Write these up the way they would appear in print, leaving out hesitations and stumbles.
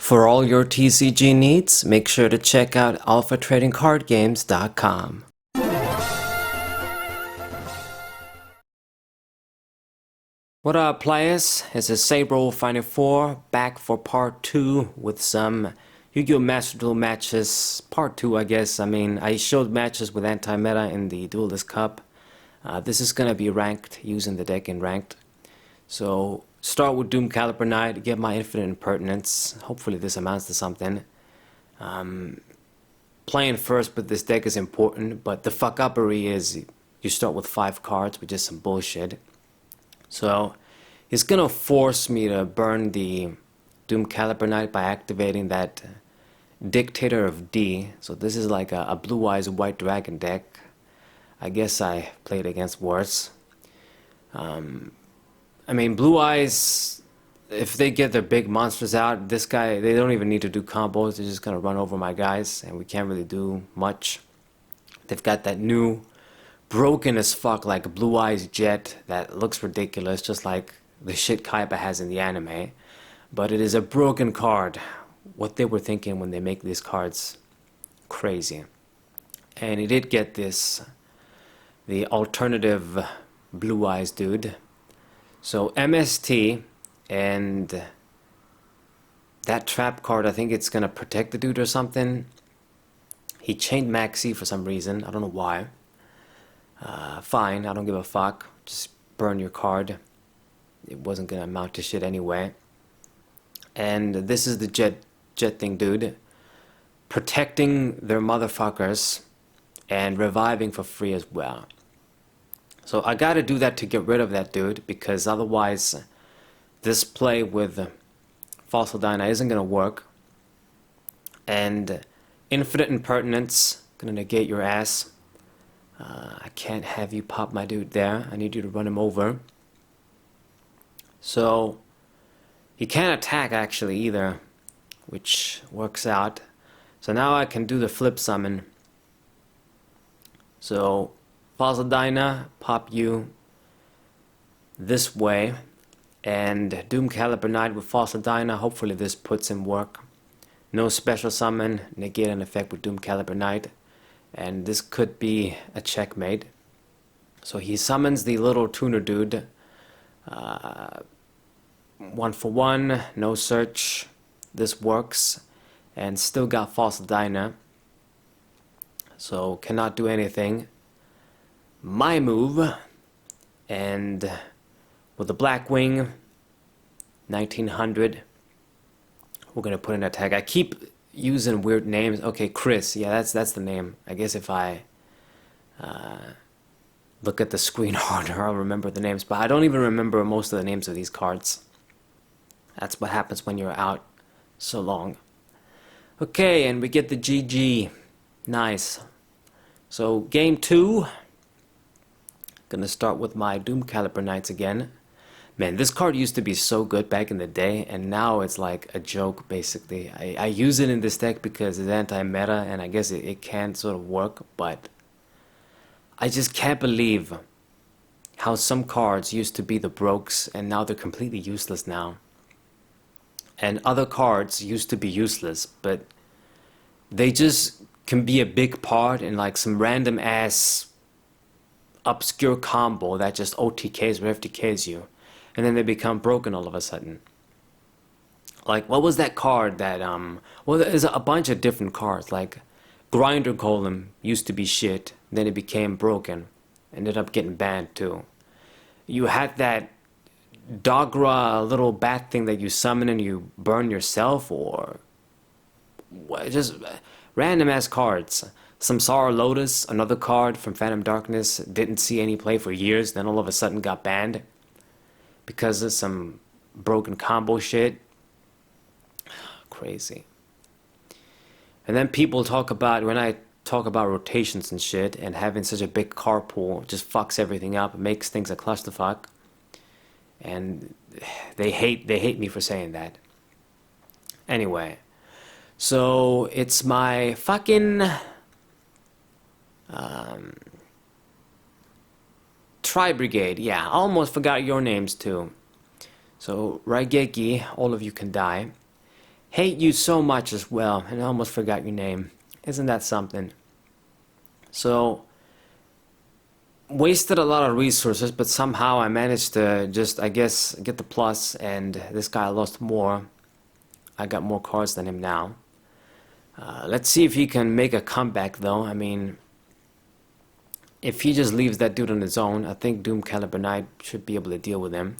For all your TCG needs, make sure to check out alphatradingcardgames.com. What up, players? It's a Sabre Final 4 back for part 2 with some Yu-Gi-Oh! Master Duel matches. Part 2, I guess. I mean, I showed matches with anti-meta in the Duelist Cup. This is gonna be ranked, using the deck in ranked. So, start with Doom Caliber Knight, get my Infinite Impertinence. Hopefully this amounts to something. Playing first with this deck is important, but the fuck-uppery is you start with 5 cards, which is some bullshit. So, it's gonna force me to burn the Doom Caliber Knight by activating that Dictator of D. So this is like a Blue Eyes White Dragon deck. I guess I played against worse. I mean, Blue Eyes, if they get their big monsters out, this guy, they don't even need to do combos. They're just gonna run over my guys, and we can't really do much. They've got that new broken as fuck, like Blue Eyes Jet that looks ridiculous, just like the shit Kaiba has in the anime. But it is a broken card. What they were thinking when they make these cards, crazy. And he did get this, the alternative Blue Eyes dude. So MST and that trap card, I think it's gonna protect the dude or something. He chained Maxi for some reason, I don't know why. Fine, I don't give a fuck. Just burn your card. It wasn't gonna amount to shit anyway. And this is the jet thing dude. Protecting their motherfuckers and reviving for free as well. So I gotta do that to get rid of that dude, because otherwise this play with Fossil Dyna isn't gonna work. And Infinite Impertinence, gonna negate your ass. I can't have you pop my dude there. I need you to run him over. So he can't attack actually either, which works out. So now I can do the flip summon. So Fossil Dyna, pop you this way, and Doom Caliber Knight with Fossil Dyna. Hopefully this puts in work. No special summon, negate an effect with Doom Caliber Knight, and this could be a checkmate. So he summons the little tuner dude. 1 for 1, no search. This works, and still got Fossil Dyna. So cannot do anything. My move, and with the Black Wing, 1900, we're gonna put in a tag. I keep using weird names. Okay, Chris, yeah, that's the name. I guess if I look at the screen harder, I'll remember the names, but I don't even remember most of the names of these cards. That's what happens when you're out so long. Okay, and we get the GG. Nice. So game 2. Gonna start with my Doom Caliber Knights again. Man, this card used to be so good back in the day, and now it's like a joke, basically. I use it in this deck because it's anti-meta, and I guess it can sort of work, but I just can't believe how some cards used to be the brokes, and now they're completely useless now. And other cards used to be useless, but they just can be a big part in like some random ass obscure combo that just OTKs or FTKs you, and then they become broken all of a sudden. Like, what was that card that well, there's a bunch of different cards. Like Grinder Golem used to be shit, then it became broken, ended up getting banned too. You had that Dogra little bat thing that you summon and you burn yourself, or just random ass cards. Samsara Lotus, another card from Phantom Darkness, didn't see any play for years, then all of a sudden got banned because of some broken combo shit. Crazy. And then people talk about, when I talk about rotations and shit, and having such a big card pool just fucks everything up, makes things a clusterfuck. And they hate me for saying that. Anyway, so it's my fucking Tri-Brigade. Yeah, I almost forgot your names too. So Raigeki, all of you can die. hate you so much as well, and I almost forgot your name. Isn't that something? So, wasted a lot of resources, but somehow I managed to just, I guess, get the plus, and this guy lost more. I got more cards than him now. Let's see if he can make a comeback, though. I mean, if he just leaves that dude on his own, I think Doom Caliber Knight should be able to deal with him.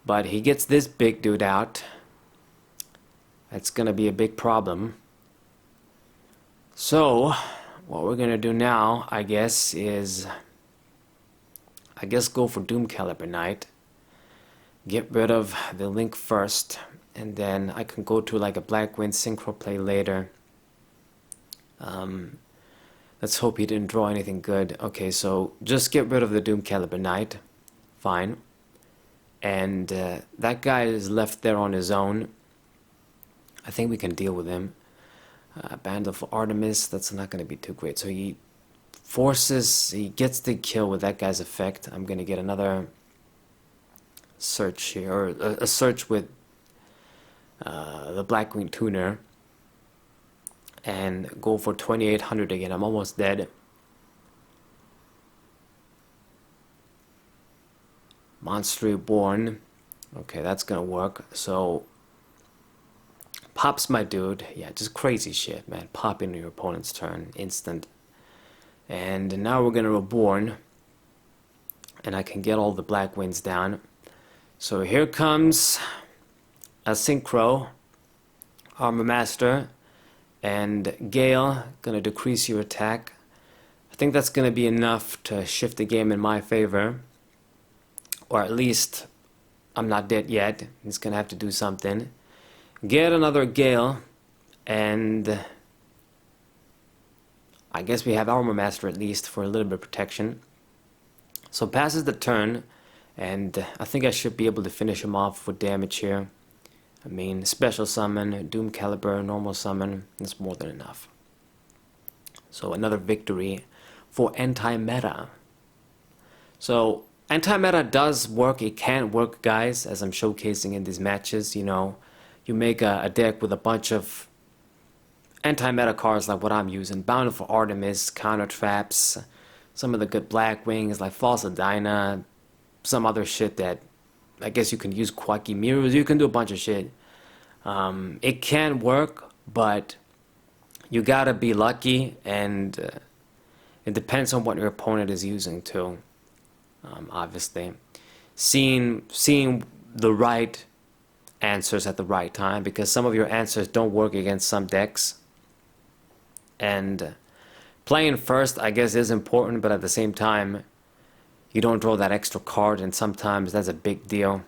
But he gets this big dude out. That's gonna be a big problem. So, what we're gonna do now, I guess, is... go for Doom Caliber Knight. Get rid of the Link first. And then I can go to like a Blackwind Synchro play later. Let's hope he didn't draw anything good. Okay, so just get rid of the Doom Caliber Knight. Fine. And that guy is left there on his own. I think we can deal with him. Band of Artemis, that's not going to be too great. So he gets the kill with that guy's effect. I'm going to get another search here, or a search with the Blackwing Tuner. And go for 2800 again. I'm almost dead. Monster Reborn. Okay, that's gonna work. So pops my dude. Yeah, just crazy shit, man. Pop into your opponent's turn, instant. And now we're gonna Reborn. And I can get all the Blackwinds down. So here comes a Synchro, Armor Master. And Gale, gonna decrease your attack. I think that's gonna be enough to shift the game in my favor. Or at least, I'm not dead yet. He's gonna have to do something. Get another Gale, and I guess we have Armor Master at least for a little bit of protection. So passes the turn, and I think I should be able to finish him off with damage here. I mean, special summon, Doom Caliber, normal summon, that's more than enough. So another victory for anti-meta. So anti-meta does work, it can work, guys, as I'm showcasing in these matches. You know, you make a deck with a bunch of anti-meta cards like what I'm using. Bound for Artemis, Counter Traps, some of the good Blackwings like False Adina, some other shit that I guess you can use Quacky Mirrors, you can do a bunch of shit. It can work, but you gotta be lucky, and it depends on what your opponent is using too. Obviously, seeing the right answers at the right time, because some of your answers don't work against some decks. And playing first, I guess, is important, but at the same time, you don't draw that extra card, and sometimes that's a big deal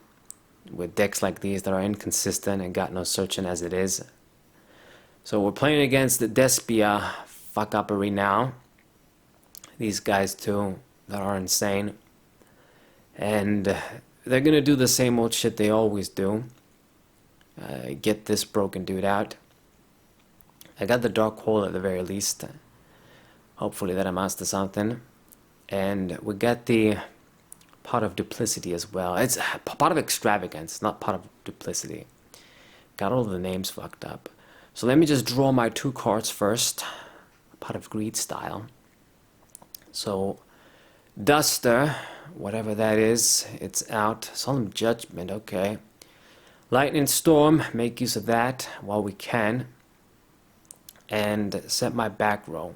with decks like these that are inconsistent and got no searching as it is. So we're playing against the Despia fuck-uppery now. These guys too that are insane. And they're gonna do the same old shit they always do. Get this broken dude out. I got the Dark Hole at the very least. Hopefully that amounts to something. And we got the Pot of Duplicity as well. It's Pot of Extravagance, not Pot of Duplicity. Got all the names fucked up. So let me just draw my two cards first. Pot of Greed style. So Duster, whatever that is, it's out. Solemn Judgment, okay. Lightning Storm, make use of that while we can. And set my back row.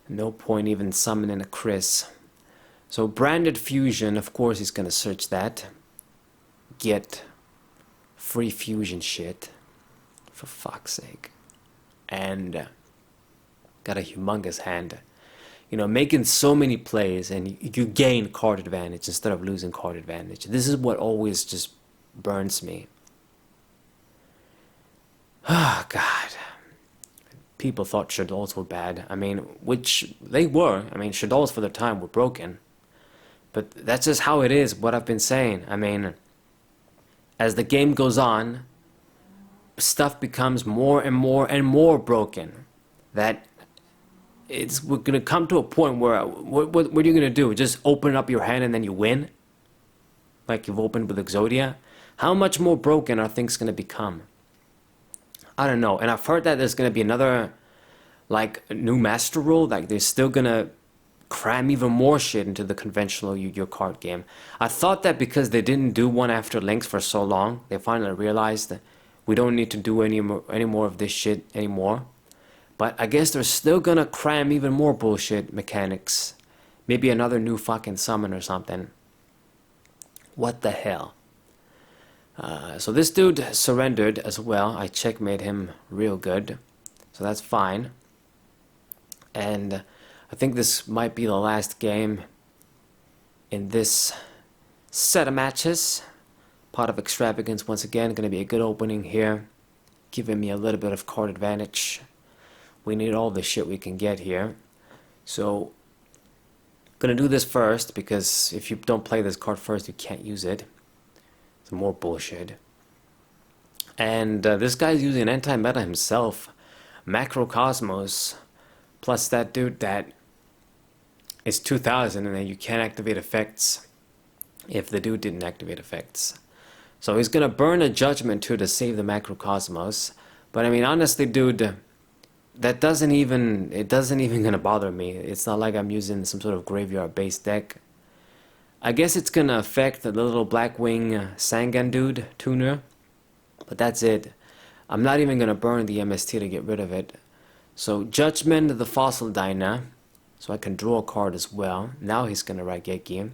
No point even summoning a Chris. So Branded Fusion, of course he's gonna search that. Get free fusion shit. For fuck's sake. And got a humongous hand. You know, making so many plays and you gain card advantage instead of losing card advantage. This is what always just burns me. Oh, God. People thought Shaddolls were bad. I mean, which they were. I mean, Shaddolls for their time were broken. But that's just how it is, what I've been saying. I mean, as the game goes on, stuff becomes more and more and more broken. That we're going to come to a point where, what are you going to do? Just open up your hand and then you win? Like you've opened with Exodia? How much more broken are things going to become? I don't know. And I've heard that there's gonna be another like new master rule. Like they're still gonna cram even more shit into the conventional Yu-Gi-Oh card game. I thought that because they didn't do one after Links for so long, they finally realized that we don't need to do any more of this shit anymore. But I guess they're still gonna cram even more bullshit mechanics. Maybe another new fucking summon or something. What the hell? So this dude surrendered as well. I checkmate him real good. So that's fine. And I think this might be the last game in this set of matches. Pot of Extravagance once again. Going to be a good opening here. Giving me a little bit of card advantage. We need all the shit we can get here. So, gonna do this first, because if you don't play this card first, you can't use it. It's more bullshit. And this guy's using an anti-meta himself. Macrocosmos. Plus that dude that is 2000, and then you can't activate effects if the dude didn't activate effects. So he's gonna burn a Judgment too to save the Macrocosmos. But I mean, honestly, dude, it doesn't even gonna bother me. It's not like I'm using some sort of graveyard based deck. I guess it's gonna affect the little Blackwing Sangan dude tuner, but that's it. I'm not even gonna burn the MST to get rid of it. So Judgment the Fossil Dyna, so I can draw a card as well. Now he's gonna Raigeki.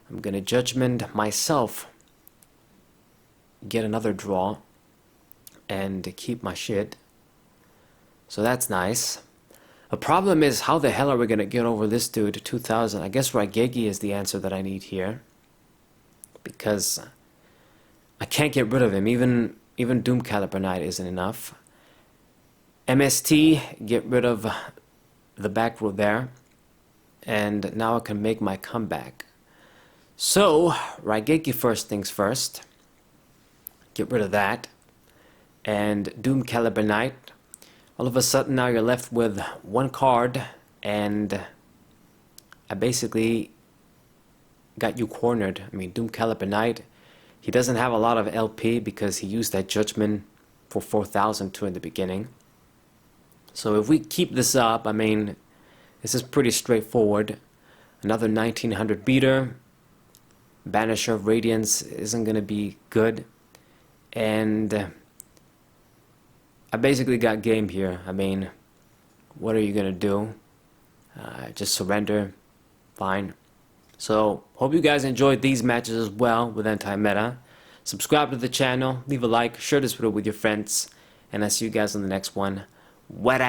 I'm gonna Judgment myself, get another draw, and keep my shit. So that's nice. The problem is, how the hell are we gonna get over this dude, 2000? I guess Raigeki is the answer that I need here. Because I can't get rid of him. Even Doom Caliber Knight isn't enough. MST, get rid of the back row there. And now I can make my comeback. So, Raigeki first things first. Get rid of that. And Doom Caliber Knight. All of a sudden now you're left with one card, and I basically got you cornered. I mean, Doom Caliber Knight, he doesn't have a lot of LP because he used that Judgment for 4,002 in the beginning. So if we keep this up, I mean, this is pretty straightforward. Another 1900 beater, Banisher of Radiance isn't going to be good, and I basically got game here. I mean, what are you gonna do? Just surrender. Fine. So, hope you guys enjoyed these matches as well with anti-meta. Subscribe to the channel, leave a like, share this video with your friends, and I'll see you guys on the next one. What